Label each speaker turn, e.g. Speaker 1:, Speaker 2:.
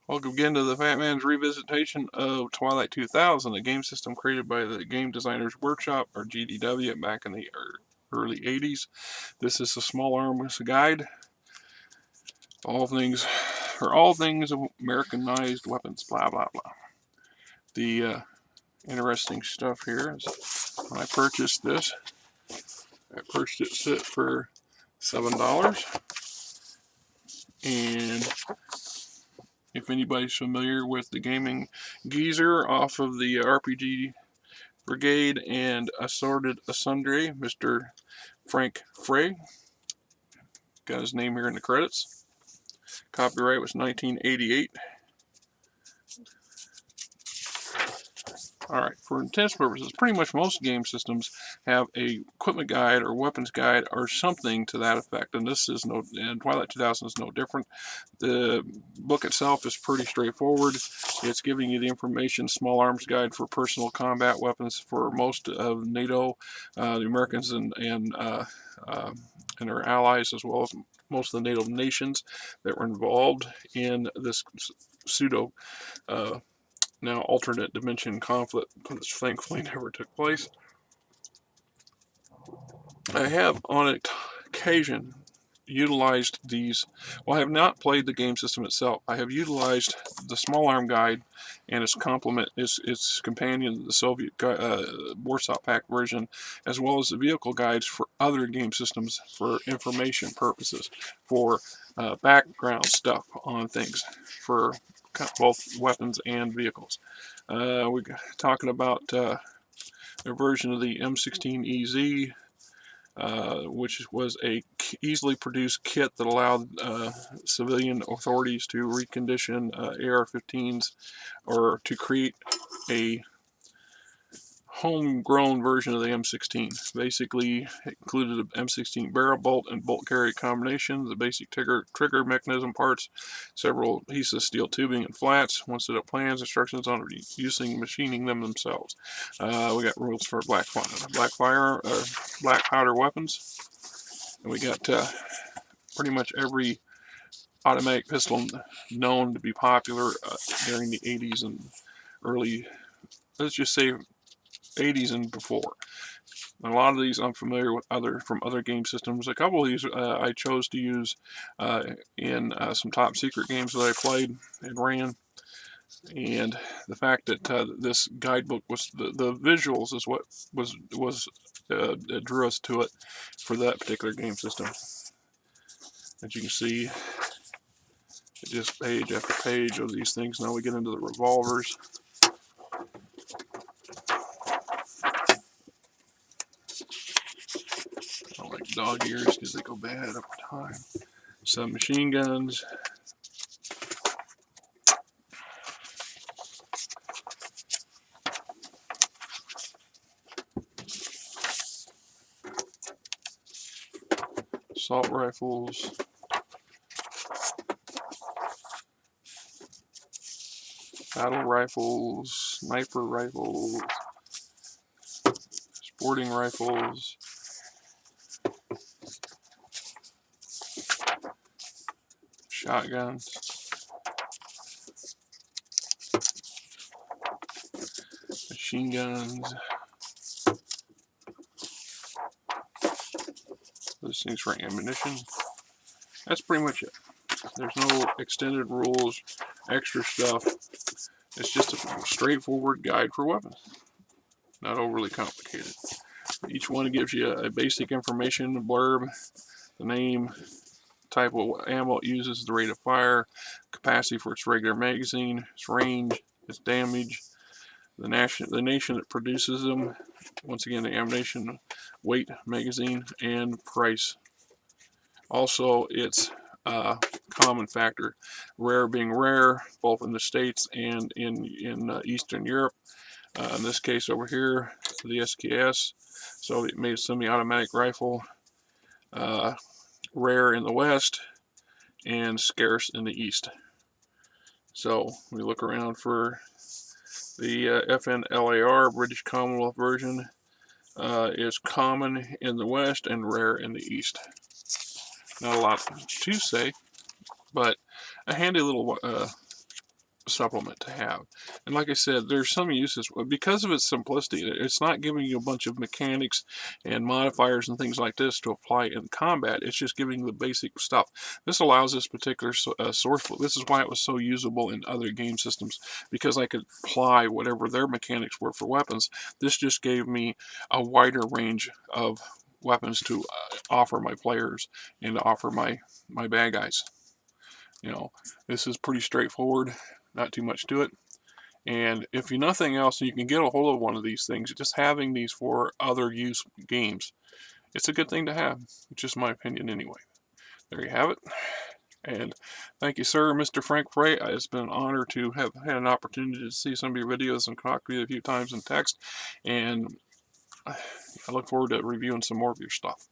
Speaker 1: Welcome again to the Fat Man's revisitation of Twilight 2000, a game system created by the Game Designers Workshop, or GDW, back in the early 80s. This is a small arms guide. All things Americanized weapons, blah, blah, blah. The interesting stuff here is when I purchased this, I purchased it for $7. And if anybody's familiar with the Gaming Geezer off of the RPG Brigade and Assorted Sundry, Mr. Frank Frey, got his name here in the credits. Copyright was 1988. Alright, for intents purposes, pretty much most game systems have a equipment guide or weapons guide or something to that effect, and this is and Twilight 2000 is no different. The book itself is pretty straightforward. It's giving you the information, small arms guide for personal combat weapons for most of NATO, the Americans and their allies, as well as most of the NATO nations that were involved in this pseudo now alternate dimension conflict, which thankfully never took place. I have on occasion utilized these. Well, I have not played the game system itself. I have utilized the small arm guide and its complement, its companion, the Soviet Warsaw Pact version, as well as the vehicle guides for other game systems for information purposes, for background stuff on things, for both weapons and vehicles. We're talking about a version of the M16EZ, which was a easily produced kit that allowed civilian authorities to recondition AR-15s or to create a homegrown version of the M16. Basically, it included an M16 barrel bolt and bolt carry combination, the basic trigger mechanism parts, several pieces of steel tubing and flats, one set of plans, instructions on using and machining them themselves. We got rules for black powder weapons, and we got pretty much every automatic pistol known to be popular during the 80s and early, let's just say 80s and before. And a lot of these I'm familiar with from other game systems. A couple of these I chose to use in some top secret games that I played and ran. And the fact that this guidebook was the visuals is what drew us to it for that particular game system. As you can see, just page after page of these things. Now we get into the revolvers. I like dog ears because they go bad over time. Submachine guns. Assault rifles. Battle rifles. Sniper rifles. Sporting rifles. Shotguns. Machine guns. Those things for ammunition. That's pretty much it. There's no extended rules, extra stuff. It's just a straightforward guide for weapons. Not overly complicated. Each one gives you a basic information, a blurb, the name, type of ammo it uses, the rate of fire, capacity for its regular magazine, its range, its damage, the nation that produces them, once again the ammunition, weight, magazine, and price. Also, its common factor, rare being rare, both in the States and in Eastern Europe. In this case over here, the SKS, so it made a semi-automatic rifle, rare in the West and scarce in the East. So we look around for the FNLAR British Commonwealth version. Is common in the West and rare in the East. Not a lot to say, but a handy little supplement to have. And like I said, there's some uses because of its simplicity. It's not giving you a bunch of mechanics and modifiers and things like this to apply in combat. It's just giving the basic stuff. This allows this particular source book. This is why it was so usable in other game systems, because I could apply whatever their mechanics were for weapons. This just gave me a wider range of weapons to offer my players and to offer my bad guys. You know, this is pretty straightforward, not too much to it. And if you nothing else, you can get a hold of one of these things. Just having these for other use games, it's a good thing to have. It's just my opinion anyway. There you have it. And thank you, sir, Mr. Frank Frey. It's been an honor to have had an opportunity to see some of your videos and talk to you a few times in text. And I look forward to reviewing some more of your stuff.